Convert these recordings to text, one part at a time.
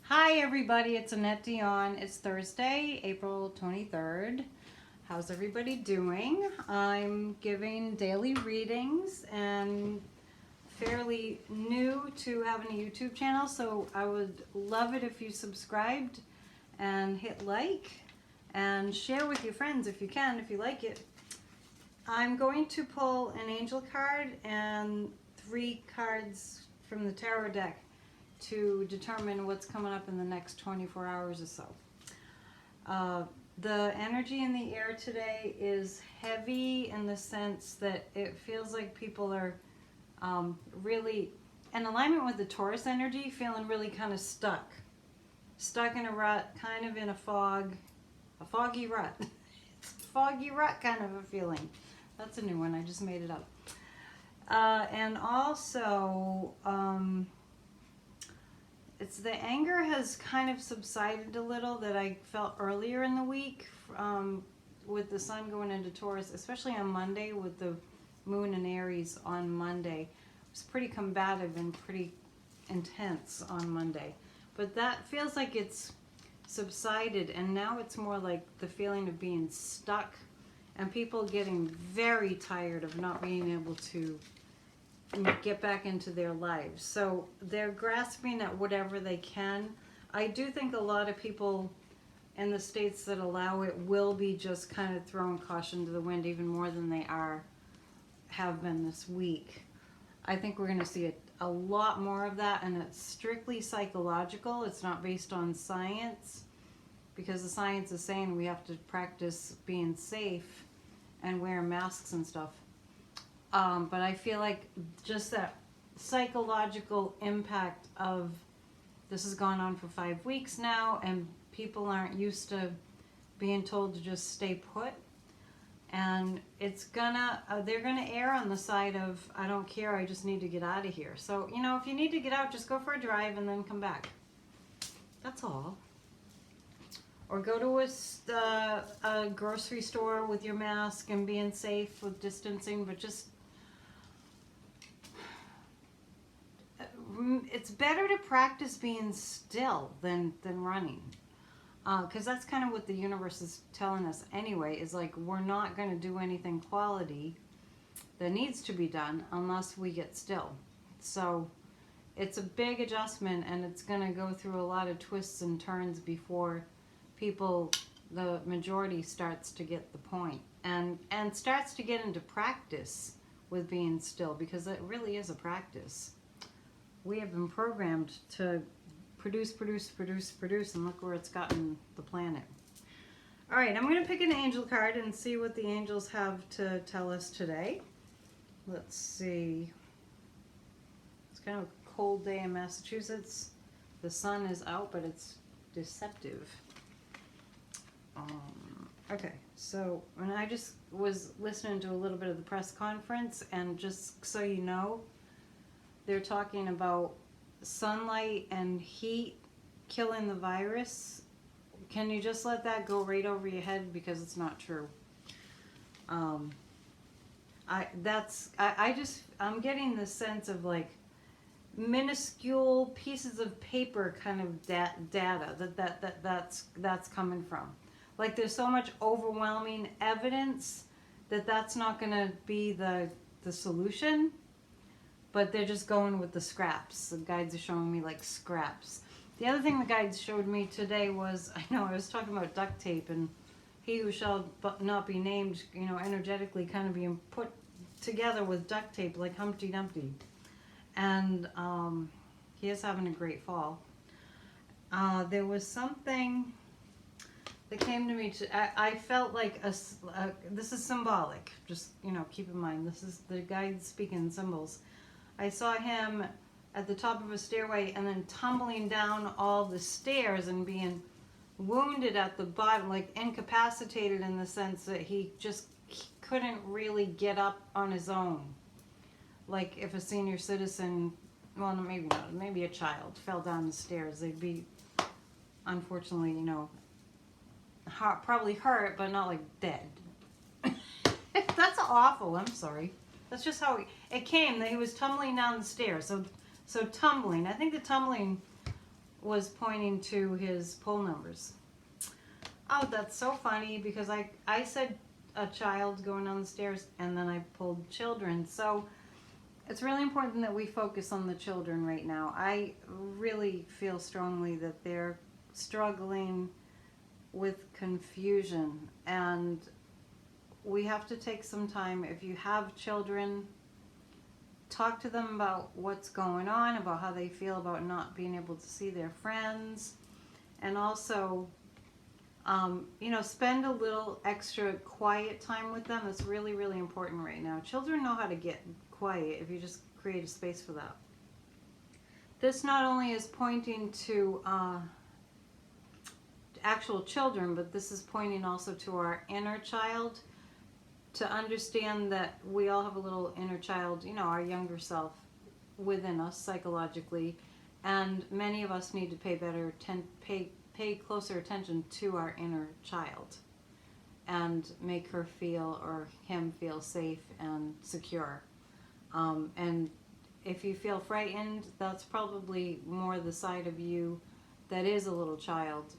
Hi everybody, it's Annette Dion. It's Thursday, April 23rd. How's everybody doing? I'm giving daily readings and fairly new to having a YouTube channel, so I would love it if you subscribed and hit like and share with your friends if you can, if you like it. I'm going to pull an angel card and 3 cards from the tarot deck to determine what's coming up in the next 24 hours or so. The energy in the air today is heavy in the sense that it feels like people are really in alignment with the Taurus energy, feeling really kind of stuck in a rut, kind of in a foggy rut. It's a foggy rut kind of a feeling. That's a new one, I just made it up. And also, it's the anger has kind of subsided a little that I felt earlier in the week with the sun going into Taurus, especially on Monday with the moon in Aries on Monday. It was pretty combative and pretty intense on Monday. But that feels like it's subsided, and now it's more like the feeling of being stuck and people getting very tired of not being able to get back into their lives. So they're grasping at whatever they can. I do think a lot of people in the states that allow it will be just kind of throwing caution to the wind even more than they have been this week. I think we're going to see a lot more of that, and it's strictly psychological. It's not based on science, because the science is saying we have to practice being safe and wearing masks and stuff. But I feel like just that psychological impact of this has gone on for 5 weeks now, and people aren't used to being told to just stay put. And they're gonna err on the side of, I don't care, I just need to get out of here. So, if you need to get out, just go for a drive and then come back. That's all. Or go to a grocery store with your mask and being safe with distancing, but just, it's better to practice being still than running. Because that's kind of what the universe is telling us anyway, is like we're not going to do anything quality that needs to be done unless we get still. So it's a big adjustment, and it's going to go through a lot of twists and turns before the majority starts to get the point and starts to get into practice with being still, because it really is a practice. We have been programmed to produce, and look where it's gotten the planet. All right, I'm going to pick an angel card and see what the angels have to tell us today. Let's see. It's kind of a cold day in Massachusetts. The sun is out, but it's deceptive. Okay, so when I just was listening to a little bit of the press conference, and just so you know, they're talking about sunlight and heat killing the virus. Can you just let that go right over your head, because it's not true. I'm getting the sense of like minuscule pieces of paper kind of data that's coming from. Like there's so much overwhelming evidence that that's not going to be the solution, but they're just going with the scraps. The guides are showing me like scraps. The other thing the guides showed me today was, I was talking about duct tape, and he who shall not be named, energetically kind of being put together with duct tape like Humpty Dumpty. And he is having a great fall. There was something that came to me. I felt like this is symbolic. Just, keep in mind, this is the guides speaking in symbols. I saw him at the top of a stairway and then tumbling down all the stairs and being wounded at the bottom, like incapacitated in the sense that he couldn't really get up on his own. Like if a senior citizen, well, maybe not, maybe a child fell down the stairs, they'd be, unfortunately, probably hurt, but not like dead. That's awful, I'm sorry. That's just how it came, that he was tumbling down the stairs. So tumbling, I think the tumbling was pointing to his poll numbers. Oh, that's so funny because I said a child going down the stairs and then I pulled children. So it's really important that we focus on the children right now. I really feel strongly that they're struggling with confusion, and we have to take some time. If you have children, talk to them about what's going on, about how they feel about not being able to see their friends, and also spend a little extra quiet time with them. It's really, really important right now. Children know how to get quiet if you just create a space for that. This not only is pointing to actual children, but this is pointing also to our inner child, to understand that we all have a little inner child, our younger self within us psychologically, and many of us need to pay closer attention to our inner child and make her feel or him feel safe and secure. And if you feel frightened, that's probably more the side of you that is a little child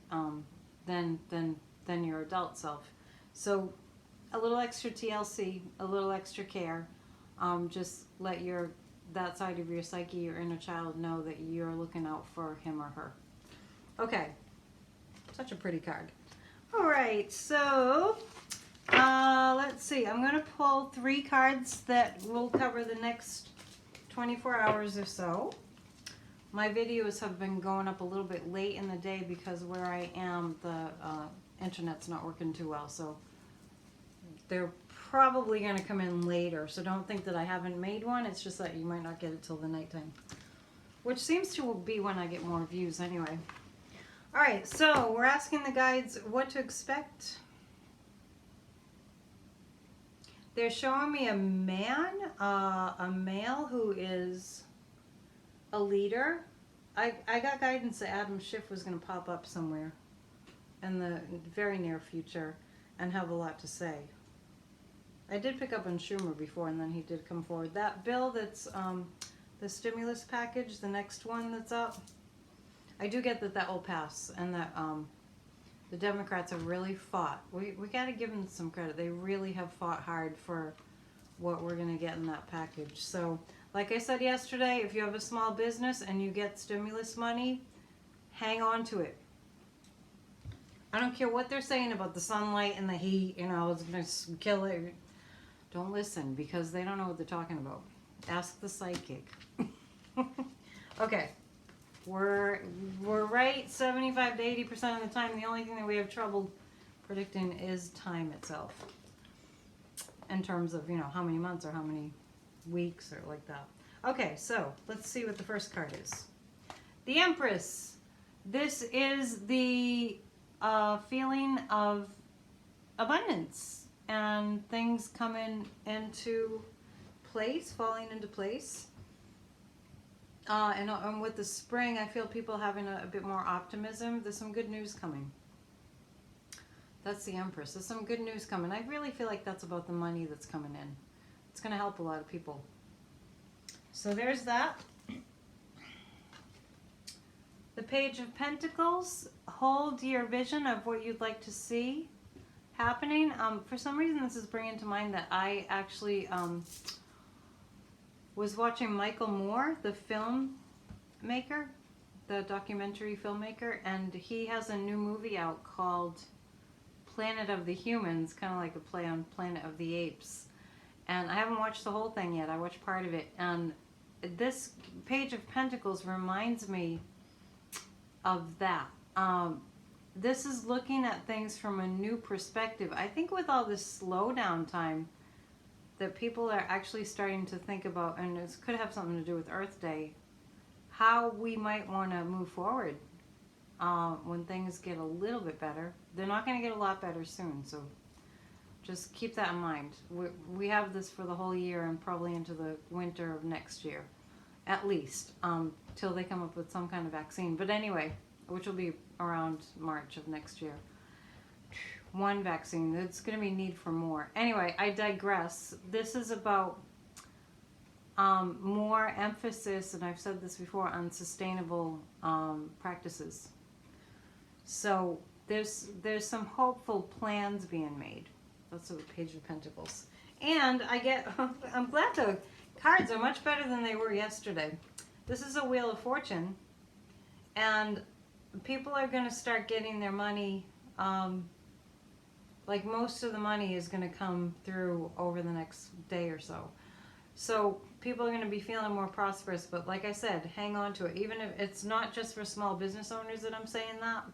than your adult self. So a little extra TLC, a little extra care. Just let that side of your psyche, your inner child, know that you're looking out for him or her. Okay. Such a pretty card. All right, so let's see. I'm going to pull 3 cards that will cover the next 24 hours or so. My videos have been going up a little bit late in the day because where I am, the internet's not working too well, so they're probably going to come in later. So don't think that I haven't made one. It's just that you might not get it till the nighttime, which seems to be when I get more views anyway. All right, so we're asking the guides what to expect. They're showing me a man, a male who is a leader. I got guidance that Adam Schiff was going to pop up somewhere in the very near future and have a lot to say. I did pick up on Schumer before, and then he did come forward. That bill that's the stimulus package, the next one that's up, I do get that will pass, and that the Democrats have really fought. We got to give them some credit. They really have fought hard for what we're going to get in that package. So, like I said yesterday, if you have a small business and you get stimulus money, hang on to it. I don't care what they're saying about the sunlight and the heat, it's going to kill it. Don't listen, because they don't know what they're talking about. Ask the psychic. Okay. We're right 75 to 80% of the time. The only thing that we have trouble predicting is time itself, in terms of how many months or how many weeks or like that. Okay, so let's see what the first card is. The Empress. This is the feeling of abundance and things coming into place, falling into place. And with the spring, I feel people having a bit more optimism. There's some good news coming. That's the Empress. There's some good news coming. I really feel like that's about the money that's coming in. It's going to help a lot of people. So there's that. The Page of Pentacles. Hold your vision of what you'd like to see happening. For some reason, this is bringing to mind that I actually was watching Michael Moore, the filmmaker, the documentary filmmaker, and he has a new movie out called Planet of the Humans, kind of like a play on Planet of the Apes. And I haven't watched the whole thing yet. I watched part of it. And this Page of Pentacles reminds me of that. This is looking at things from a new perspective. I think with all this slowdown time, that people are actually starting to think about, and this could have something to do with Earth Day, how we might want to move forward when things get a little bit better. They're not going to get a lot better soon, so just keep that in mind. We have this for the whole year and probably into the winter of next year, at least, till they come up with some kind of vaccine. But anyway, which will be around March of next year. One vaccine. There's going to be need for more. Anyway, I digress. This is about more emphasis, and I've said this before, on sustainable practices. practices. So there's some hopeful plans being made. That's the Page of Pentacles. And I'm glad the cards are much better than they were yesterday. This is a Wheel of Fortune, and people are going to start getting their money. Like most of the money is going to come through over the next day or so. So people are going to be feeling more prosperous. But like I said, hang on to it. Even if it's not just for small business owners that I'm saying that.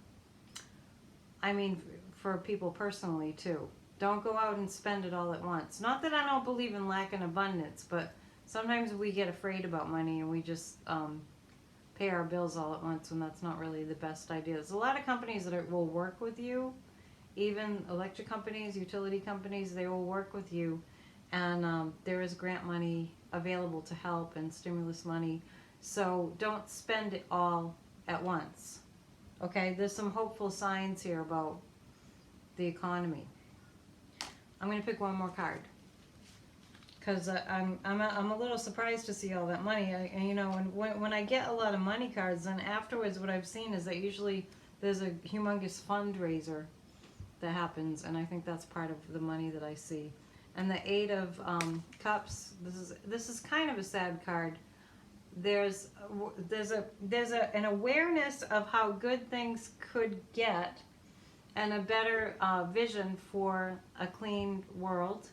I mean, for people personally too. Don't go out and spend it all at once. Not that I don't believe in lack and abundance, but sometimes we get afraid about money and we just pay our bills all at once when that's not really the best idea. There's a lot of companies that will work with you. Even electric companies, utility companies, they will work with you. And there is grant money available to help and stimulus money. So don't spend it all at once. Okay, there's some hopeful signs here about the economy. I'm going to pick one more card. Because I'm a little surprised to see all that money. You know, when I get a lot of money cards, then afterwards what I've seen is that usually there's a humongous fundraiser that happens, and I think that's part of the money that I see. And the Eight of Cups, this is kind of a sad card. There's an awareness of how good things could get, and a better vision for a clean world.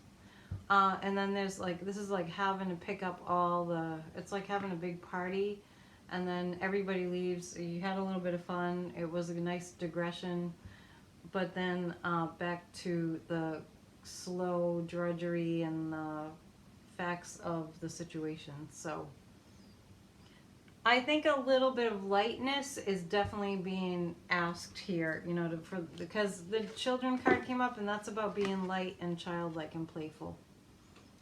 And then there's like, this is like having to pick up it's like having a big party, and then everybody leaves. You had a little bit of fun. It was a nice digression. But then back to the slow drudgery and the facts of the situation. So I think a little bit of lightness is definitely being asked here, you know, because the children card came up, and that's about being light and childlike and playful.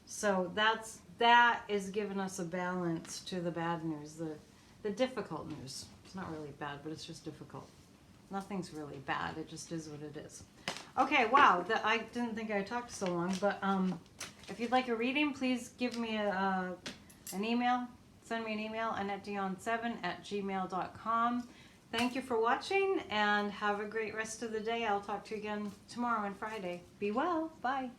So that is giving us a balance to the bad news, the difficult news. It's not really bad, but it's just difficult. Nothing's really bad. It just is what it is. Okay, wow. I didn't think I talked so long, but if you'd like a reading, please give me an email. Send me an email, AnnetteDion7@gmail.com. Thank you for watching, and have a great rest of the day. I'll talk to you again tomorrow and Friday. Be well. Bye.